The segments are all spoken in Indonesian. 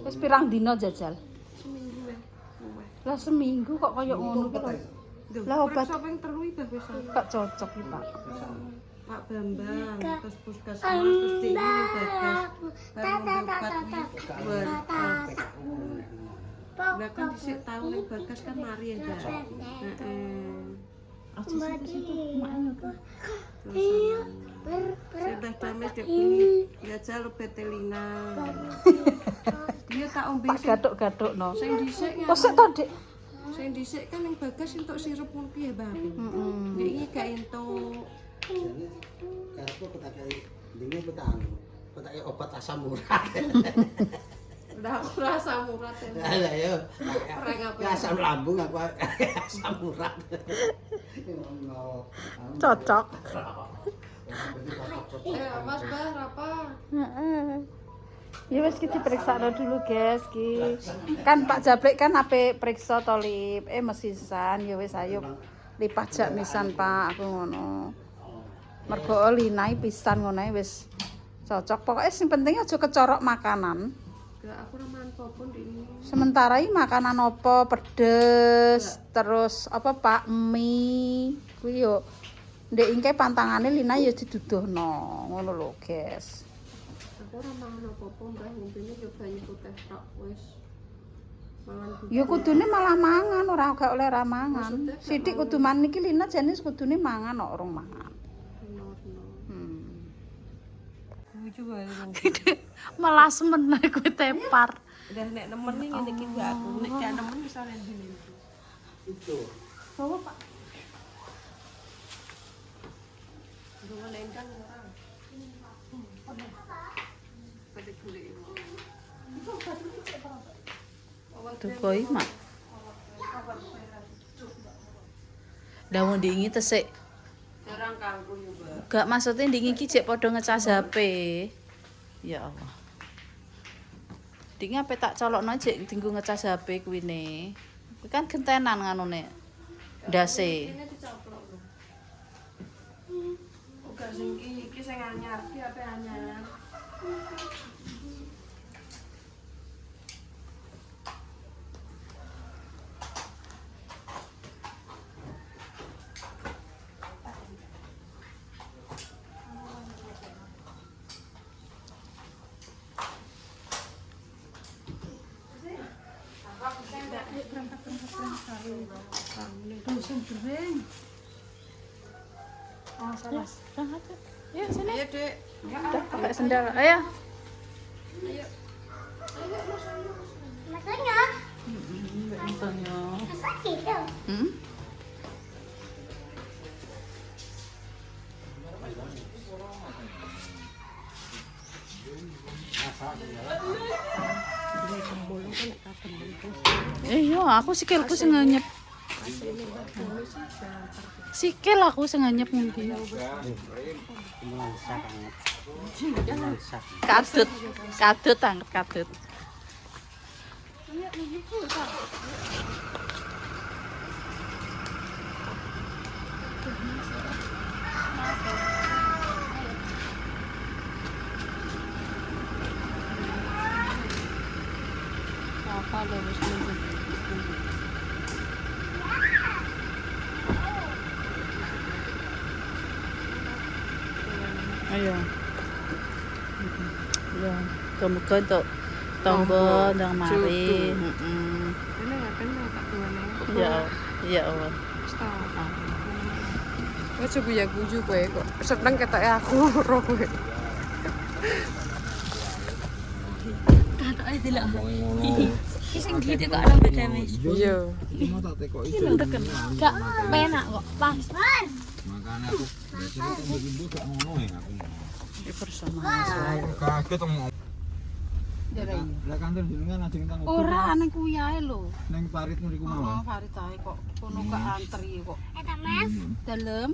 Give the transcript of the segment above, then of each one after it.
Wis pirang dina jajal? Seminggu ya. Lah seminggu kok kaya ngono ki lho. Lah obat Sampai terus ibah wis. gak cocok iki, Pak. Pak Bambang, terus puskesmas, terus di ini Bagas. Lah kan dhisik tau ning Bagas kan mari ya, Mbak. Aja situ maknya tuh. Sudah dames dia beli jajal betelina. Dia tak ombe Tak gaduk-gadukno. sing dhisik ya. Kok to, Dik? Sing dhisik kan ning Bagas entuk sirup ngono piye, Mbak? Heeh. Iki gak entuk. Karepku petake ndine petake obat asam urat. Udah aku rasa murah ya. Lah ya. Perang apa? Asam lambung aku asam urat. Cocok. Mas Bah, apa? Heeh. Ya wis ki diperiksa dulu, guys, ki. Kan Pak Jablek kan ape periksa to lip, mesisan ya wis ayo lipajak misan Pak, aku ngono. Mergo linai pisan ngono wis cocok. Pokoknya sing penting aja kecorok makanan. Gak aku raman popon di ini. Sementara ini makanan apa pedes, terus apa Pak mie, kuwi yo ndek ingke pantangane Lina yo diduduhno, ngono lho, guys. Aku raman apa-apa Mbah, ngombene yo banyu putih tok wis. Mangan Ya kudune malah mangan, ora gak oleh ra mangan. Maksudnya gak Sithik kudu mangan iki Lina jane kudune mangan kok urung mangan. Lucu wae. Malah semen aku tepar. Udah nek nemen nih ngene iki gak aku. Nek gak nemen bisa nek ngene. Itu. Bawa Pak. Dungo lendang orang. Pada kulit ini. Tuh koi mak. Dawon dingi tesik. Jarang kanggo yo, Mbak. Gak maksudnya dingi ki cek padha ngecas HP. Ya Allah. Dingi ape tak colokno cek dinggo ngecas HP kuwine. Kuwi kan gentenan nganune. Ndase. Ini dicoplok lho. Uga sing iki sing anyar, iki ape anyar. Dusun kering. Oh, salah. Berangkat. Ya, sini. Ayo, Dek. Udah pakai sendal. Ayo. Ayo. Makanya Makanya. sakit tuh. Hmm? Iya, aku sikilku sing nyep. Sikil aku sing nyep ngendi. Melangsak. Kadut. Kadut angkat kadut. Apa lho wis ayo. Ya, muga untuk tombol ndang mari. Heeh. Ini gak kenal tak duwane. Ya, ya Allah. Wis tau. Wes coba ya guyu kowe kok. Seneng ketoke aku roh kowe. Katoke delok. Iki sing gede kok ora bedane. Iya. Cuma tak tekoki Gak penak kok. Pas. makane aku biasanya tak ibu gak ngono ya aku. Iki bersama. Kaget om. Lah kantor jenengan ajeng tang. Ora ning kuwi ae lho. Ning parit mriku Oh, mawon. Farid ae kok kono ke antri kok. Eta Mas. Dalem.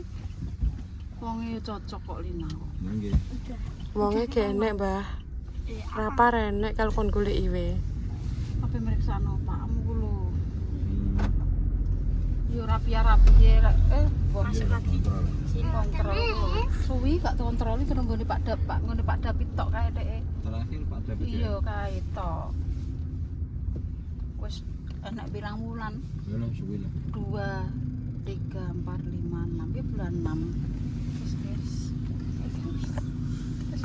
Wonge cocok kok Lina. Nggih. Wonge genek, Mbah. Rapa renek kalau kon golek iwe. Apa meriksano pakmu ku lho. Yo rapi-rapi masuk lagi. Kontrol. Suwi gak kontrol iki nggone Pak Dap, ngone Pak Dapit tok kae dhek. Terakhir Pak Iya kae to. Wis enak pirang wulan? Ya lah suwi lah. 2 3 4 5 6 iki bulan 6. Terus guys.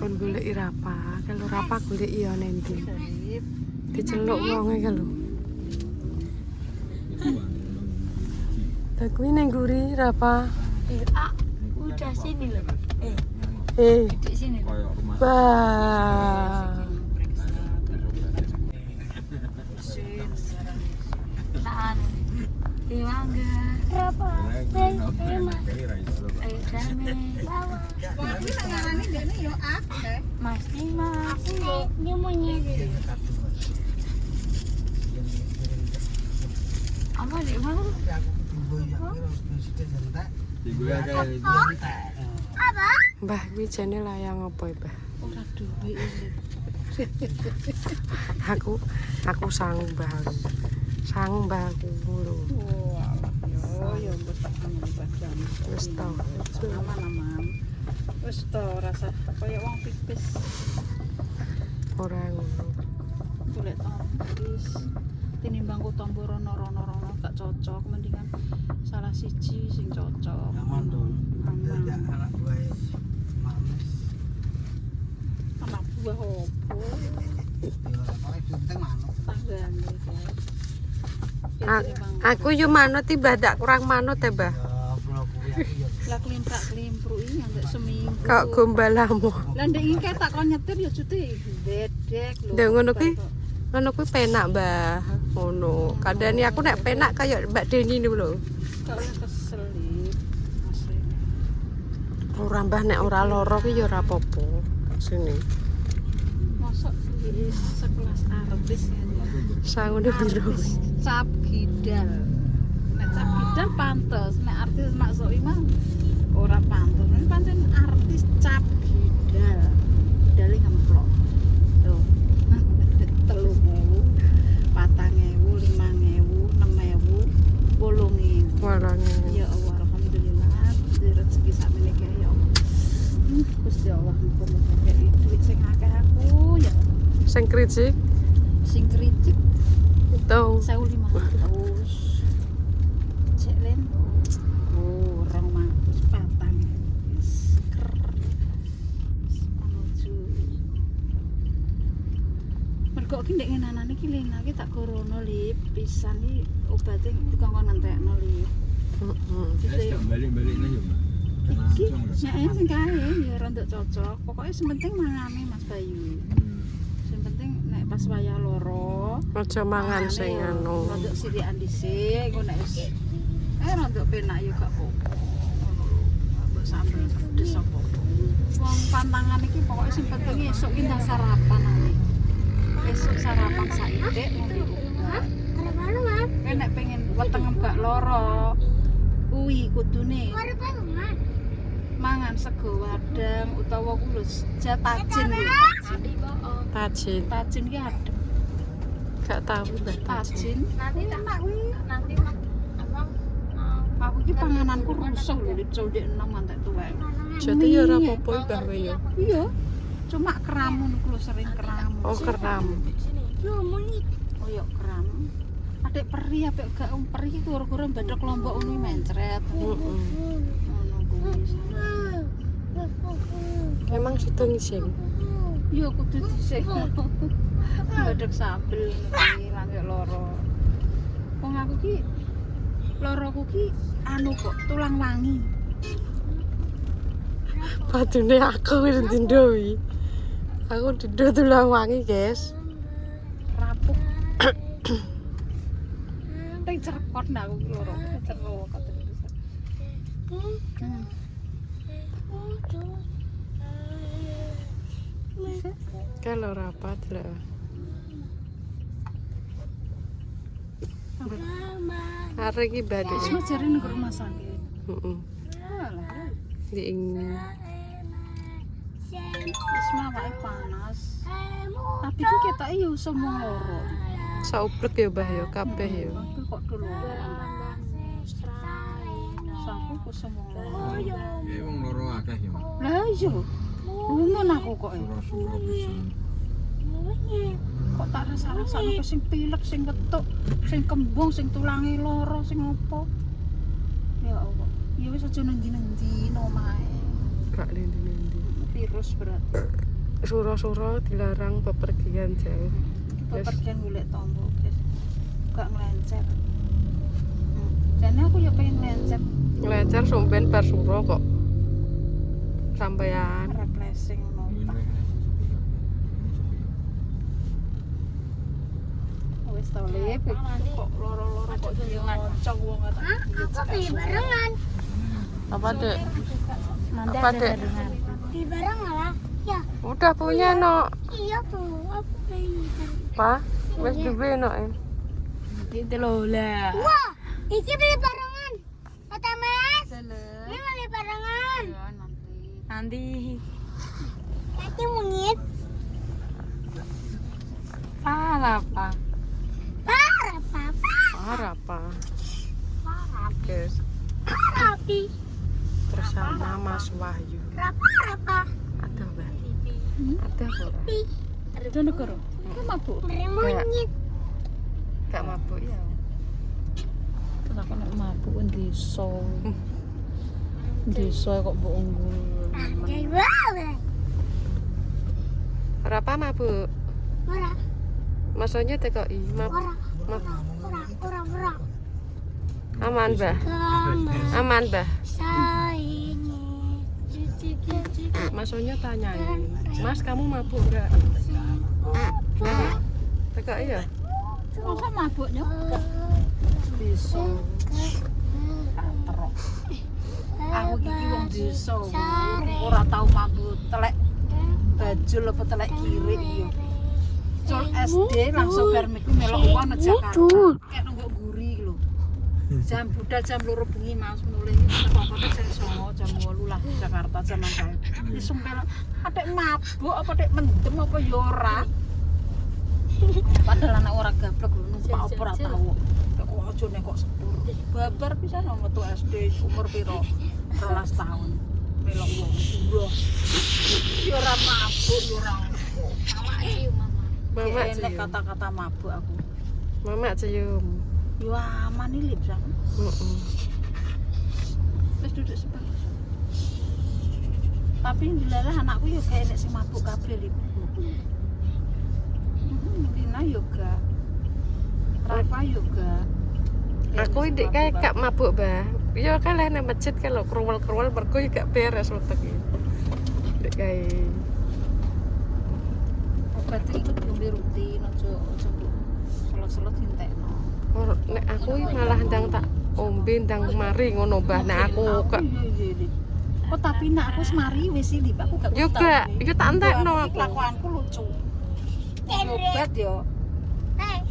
Kon golek Rapa, kalau Rapa golek iya nanti. Sip. Diceluk wonge kalau. Tak kuwi nang guri Rapa. Udah sini loh. Di sini loh. Kayak rumah. Bah. Tahan. Dimangga. Berapa? Ayo damai. Mas Dimas. Dia mau nyari. Apa dek mau? Ibu ya kayak Mbah kuwi jane layang apa ya, Mbah? Ora duwe iki. Aku sang Mbah. Sang Mbah aku lho. Yo mbok tak badan. Wis to. Aman-aman. Wis to rasa kaya wong pipis. Ora ngono. Golek tombis. Tinimbang ku tombo rono-rono gak cocok, mendingan salah siji sing cocok. Aman dong. Aman. Ya anak buah mames. Anak buah opo? Ya paling penting manuk. Tanggane Aku yo manut tiba dak kurang manut ya, Mbah. Ya pulau kuwi aku ya. lah klimprak-klimpru iki ngantek seminggu. Kok gombalamu. Lah ndek iki tak kon nyetir ya jute dedek lho. Ndek ngono kuwi ngono kuwi penak, Mbah. Ngono. Kadane aku nek penak kaya Mbak Deni niku lho. Kok kesel iki. Asli. Ora Mbah nek ora lara ki ya ora apa-apa. Sini. Mosok iki sekelas artis ya. Sangune piro? Cap gidal. Nek cap gidal pantes, nek artis Mak Sowi mah ora pantes. Nek pancen artis cap gidal. Gidale ngemplok. Tuh. 3.000, 4.000, 5.000, 6.000, 8.000. Warane. Ya Allah, alhamdulillah. Di rezeki sakmene kae ya Allah. Gusti Allah muga-muga kei duit sing akeh aku ya. Sing kricik Sing kritik itu 1.500. Cek len. Oh, 200 wis ker. Menuju. Mergo iki ndek ngenanane iki Lena iki tak gorono lip pisan iki obate dikongkon entekno lip. heeh. balik-baliknya ya, Mbak. Iki Langsung ya. nek sing kae ya rada cocok. Pokoke sing penting mangane Mas Bayu. Sing penting nek pas wayah loro Aja mangan sing anu. rada sirikan dhisik engko nek wis rada penak ya gak apa-apa. Mbok sambel pedes apa. Wong pantangan iki pokoke sing penting esuk ki ndak sarapan ae. Esuk sarapan saithik ngombe obat. Nek pengen wetengem gak loro kuwi kudune mangan sego wadang utawa ku lho tajin lho. Tajin. Tajin ki adem. Gak tahu Mbah tajin. Tajin. Nanti aku iki pangananku rusuh lho dicul ndek 6 ngantek tuwek. Jadi ya ora apa-apa Mbah kowe ya. Iya. Cuma keramun ku lho sering keramun. Oh keram. Oh ya keram. Adek peri apik gak peri ki kura-kura mbadhok kelompok ngono mencret. Heeh. Ngono kuwi. Emang situ ngising. Iya kudu dhisik. Mbadhok sambel ngene langit loro. Wong aku ki loroku ki anu kok tulang wangi. Padune aku wis dindo wi. Aku dindo tulang wangi, guys. Rapuk. Ting cerkot ndak aku ki loro. Cerok kate bisa. Kalau rapat lah. Hari ini badai. Wis jare nang rumah sakit. Heeh. Alah, Diing. wis awake panas. Tapi ki ketoke ya iso mung loro. Sauplek ya Mbah ya kabeh ya. Tapi kok dulu. Saku kok semua loro. Ya wong loro akeh ya, Mbak. Lah iya. Lungon aku kok. Sura-sura pisan. rasa-rasane kok sing pilek, sing ketuk, sing kembung, sing tulange loro, sing opo. Ya Allah. Ya wis aja nang-ndi omahe. Gak nendi-nendi. Virus berarti. Suro-suro dilarang bepergian jauh. Bepergian golek tombo, guys. Gak nglencer. Jane aku ya pengen nglencer. Nglencer sumben bar suro kok. Sampean Refreshing ngono. Wis tau lep kok loro-loro kok diocok wong tak. Aku beli barengan. apa dek? Nanti Apa, ada Dek? barengan. Beli bareng lah. Ya, Udah punya no. iya tuh. Aku beli. Pa, wes duwe no. Itu lho lah. Wah, iki beli barengan. Kata Mas. Ini beli barengan. Ya nanti. Nanti monyet. Parah, Pak. Parah, Papa. Parah pa. Parah. Guys, Parah, Pi. bersama Mas Wahyu. Parah, Pak. Ada Mbak? Ada kok. Pi. Itu negara. Kok mabuk? Beli monyet. Gak mabuk ya. Kenapa nek mabuk kan desa. Desa kok mbok unggul. Jadi banget. Berapa mabuk? Ora, Maksudnya TKI ora, mabuk. ora. Aman Mbah? Kama Aman Mbah? sayangnya. Maksudnya tanyain, Mas kamu mabuk enggak? Enggak. TKI ya? Masa mabuknya? Desa. Katrok. Aku iki wong desa. Ora tau mabuk telek bajul apa telek kiri yo. Cul SD langsung bar miku melok uang nang Jakarta. Kayak nunggu guri iki lho. Jam budal jam 2 bengi Mas mulai teko jam 09.00 jam 8 lah Jakarta zaman kae. Wis sumpel atik mabuk apa atik mendem apa yo ora. Padahal anak ora gablek lho numpak apa ora tau. Kok aja nek kok sepur. Babar pisan wong metu SD umur piro? 12 tahun. Melok wong buruh. Yo ora mabuk yo ora. Mama cium mama. Mama Enek cium. kata-kata mabuk aku. Mama cium. Yo aman iki lip sak. Heeh. Wis duduk sebentar. Tapi dilalah anakku yo kayak nek sing mabuk kabeh lip. Lina yoga. Rafa yoga. Aku ini kayak gak mabuk Mbah. Ya kan lah nang masjid kalau kerwel-kerwel mergo ya gak beres wetek iki. Dek kae. Obat itu diombe rutin aja selot-selot hintekno. Nek aku malah ndang tak ombe ndang mari ngono Mbah. Nek aku gak Oh tapi nak aku semari wis iki aku gak juga, iki tak entekno aku. Kelakuanku lucu. Obat yo.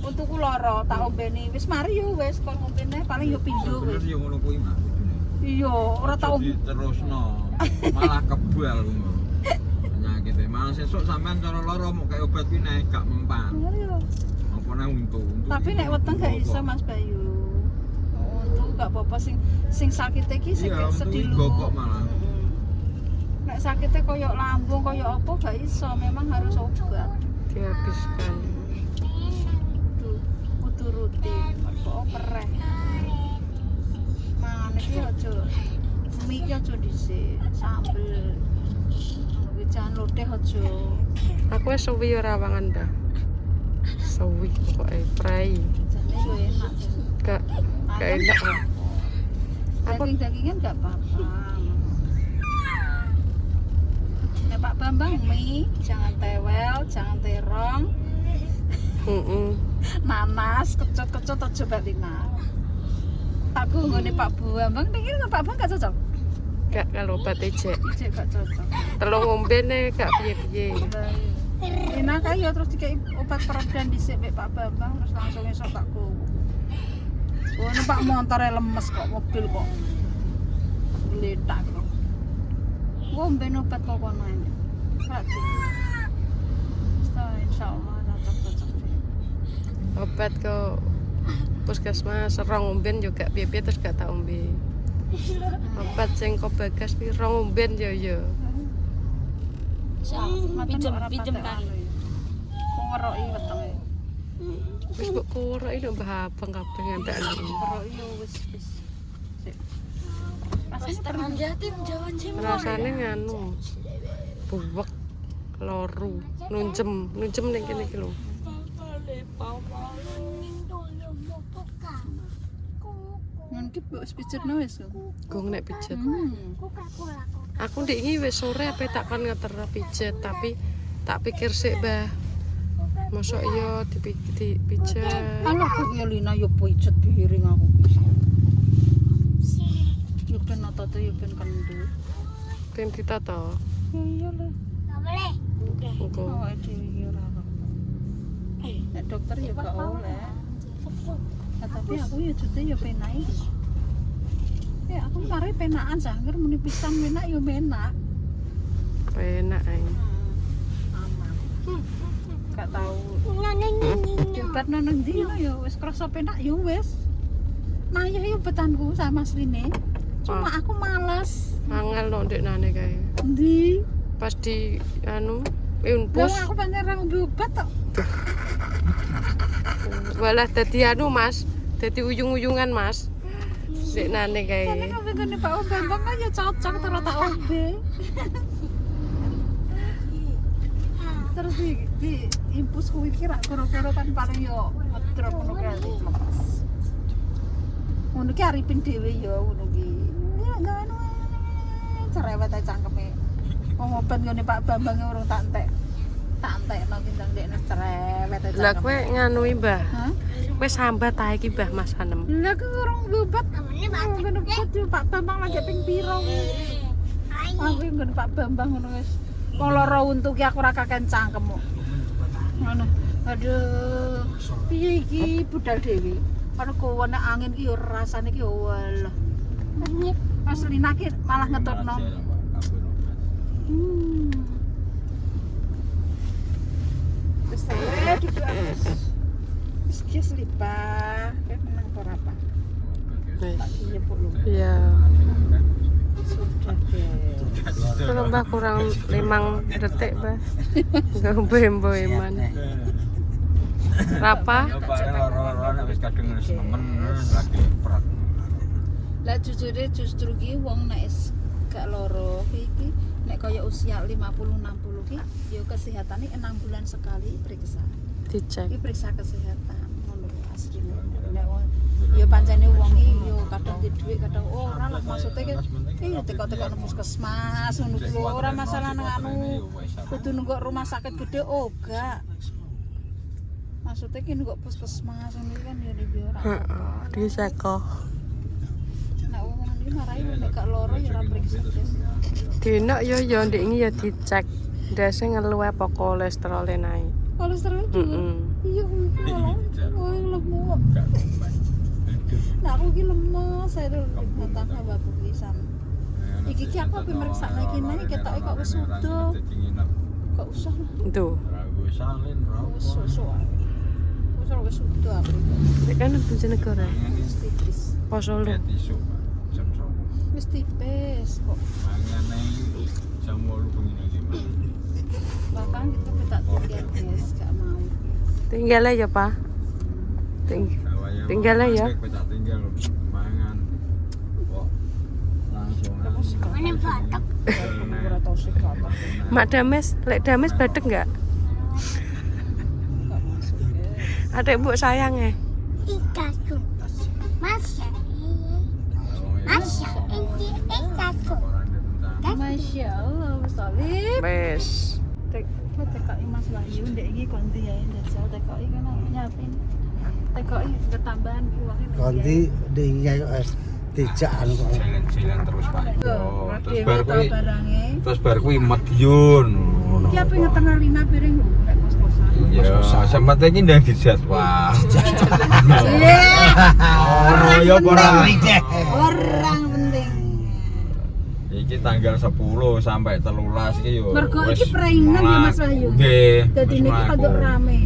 Untukku loro tak ombeni wis mari yo wis kon ngombene paling yo pindho wis. Yo ngono kuwi mah. Iya, ora tau Terusno. Malah kebal ngono. Penyakite. Malah sesuk sampean cara loro mau kayak obat kuwi nek gak mempan. Apa nek untu. Tapi nek weteng gak iso Mas Bayu. Untu gak apa-apa sing sakit iki sing Iya, sedih untu gokok malah. Nek sakitnya koyok lambung, koyok apa gak iso, memang harus obat. dihabiskan. Kudu rutin, kok pereh. Mangan iki aja mie iki aja dhisik, sambel. Kuwi jan lodeh aja. Aku wis suwi ora mangan Mbah. Suwi pokoke prei. Jane yo enak. Gak enak. Daging-dagingan gak apa-apa. Nek Pak Bambang mie, jangan tewel, jangan terong, nanas, kecut-kecut aja Batina. Takku nggone Pak Bambang, nek Pak Bambang gak cocok. Gak kalau obat ejek. Ijek gak cocok. Telung ombene gak piye-piye. Enak kae ya terus dikai obat peredan dhisik mek Pak Bambang terus langsung esuk tak ku. Oh, numpak montore lemes kok mobil kok. Gletak kok. Ngombe obat kok kono ae. Berarti. Insyaallah cocok-cocok. Obat ke puskesmas rong omben juga piye-piye terus gak tak ombe. Obat sing kok bagas pi rong omben yo yo. Pinjem kan. Kok ngeroki wetenge. Wis kok kurang iki Mbah Abang kabeh ngentekane. Ora yo wis. Pas teman jatim jawan cimol. Rasane nganu. Buwek loru, nunjem ning kene iki lho. Nanti wis pijetno wis. Gong nek pijet. Coca-Cola. Aku ndek iki wis sore ape tak kon ngeter pijet tapi tak pikir sik, Mbah. Mosok iya dipijet. Alah kok ya Lina yo pijet piring aku ki. Yo ben otot yo ben kendut. Ben ditata. Ya iyalah. Enggak boleh. Engko. Awake dhewe iki ora kok. Nek dokter yo gak oleh. Nah, tapi aku ya jute ya penak iki. Ya aku mari penakan sangger muni pisan penak yo penak. Enak ae. Aman. Gak tau Nyanyi. debat nang ndi ya wis krasa penak ya wis. Nah ya yo betanku sama Srine. Cuma aku males. Angel no ndek nane kae. Ndi? Pas di anu Lah Unpus aku pancen ra ngombe obat tok. walah dadi anu Mas, dadi uyung-uyungan Mas. Ndek nane kae. Kene ngombe ngene Pak Bambang kan ya cocok terus tak ombe. Terus di impus kuwi kira kira-kira kan paling yo ngedrop ngono ki lepas. Ngono ki aripin dhewe yo ngono ki. Ya ngono. Cerewet ae cangkeme. Wong obat ngene Pak Bambang urung tak entek. Tak entekno ki ndang ndekne cerewet ae. Lah kowe nganu Mbah. Hah? Wis sambat ta iki Mbah Mas Hanem. Lah ku urung obat. Namanya baca. Ngono ki Pak Bambang lagi ping piro ki. Aku nggon Pak Bambang ngono wis. Wong lara untu ki aku ora kaken cangkemmu. Ngono. Aduh. Piye iki budal dhewe. Karo kowe angin ki yo rasane ki walah. Mas Lina ki malah ngetutno. Wis saya duduk atas. Wis ki selipah. Kayak menang ora apa. Tak nyepuk lu. Iya. Sudah deh. Kalau Mbah kurang 5 detik, Mbah. Ngombe-ngombe man. Rapa? Loro-loro wis kadung wis nemen lagi berat. Lah jujure justru ki wong nek gak loro iki nek kaya usia 50 60 ki ya kesehatane 6 bulan sekali periksa. Dicek. Iki periksa kesehatan ngono asline. Nek wong ya pancene wong iki yo kadang di dhuwit kadang ora lah maksude ki teko-teko nang puskesmas ngono ku ora masalah nang anu kudu nunggu rumah sakit gede gak. Maksudnya ki nunggu puskesmas ngono kan ya lebih ora. Heeh, diseko. Nek wong iki marai nek gak loro ya ora periksa. Dina yo ndek iki ya dicek. Ndase ngeluh apa kolesterol naik. Kolesterol itu. Heeh. Iya kuwi. Oh, lemah. Nah, aku ki lemah, saya tuh nonton bapak pisan. Iki ki aku ape meriksa lagi nang ketoke kok wis udah. Kok usah lah. Tuh. Salin Wis sosok. Wis udah aku. Nek kan Bojonegoro. Wis tipis. Oh Solo. Wis tipis kok. Jam 8 bengi iki. Bahkan kita tak tinggal guys, gak mau. Tinggal aja, Pak. Tinggal ya. Tak tinggal mangan. Kok langsung. Mana batak? Ora tau sik gak apa. Mak Dames, lek Dames badek enggak? Adek mbok sayang ya. Ikaku. Masya. Masya. Ikaku. Masya Allah, Mas Alif. Wes. TKI Mas Wahyu ndek iki kon ndi ya njajal TKI kan nyapin. TKI ketambahan ki wae. Ganti di dijak anu kok. Jalan-jalan terus Pak. Oh, terus bar kuwi barange. terus bar kuwi Madiun. Ki ape ngetengah lina piring lho nek kos-kosan. Ya, sampe iki ndang dijadwal. Iya. Oh, ya ora. Orang penting. Iki tanggal 10 sampai 13 iki yo. Mergo iki perainan ya Mas Wahyu. Nggih. Dadi wis niki mlaku. padha rame.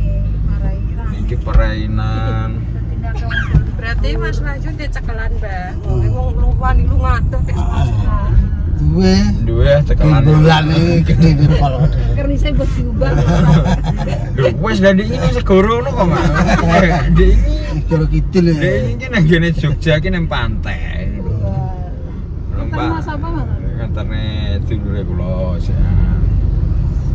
Marai rame. Iki perainan. Dadi nek wong Berarti Mas Wahyu ndek cekelan, Mbak. Wong luwan iku ngadoh tek. duwe cekelan. bulan iki gede di pol. Kerisnya buat diubah. Lho wis dari ini segoro ngono kok, Mak. Dek ini Kilo kidul ya. dek ini nang gene Jogja ki nang pantai. Ntar mas apa mas? Nganterne dulure kula sih.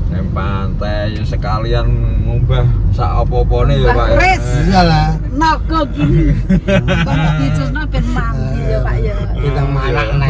Nang pantai ya sekalian ngumbah sak apa-apane ya, Pak. Kris. Iyalah. Naga gini. Kalau dicusno ben mandi ya Pak ya. Kita manak nek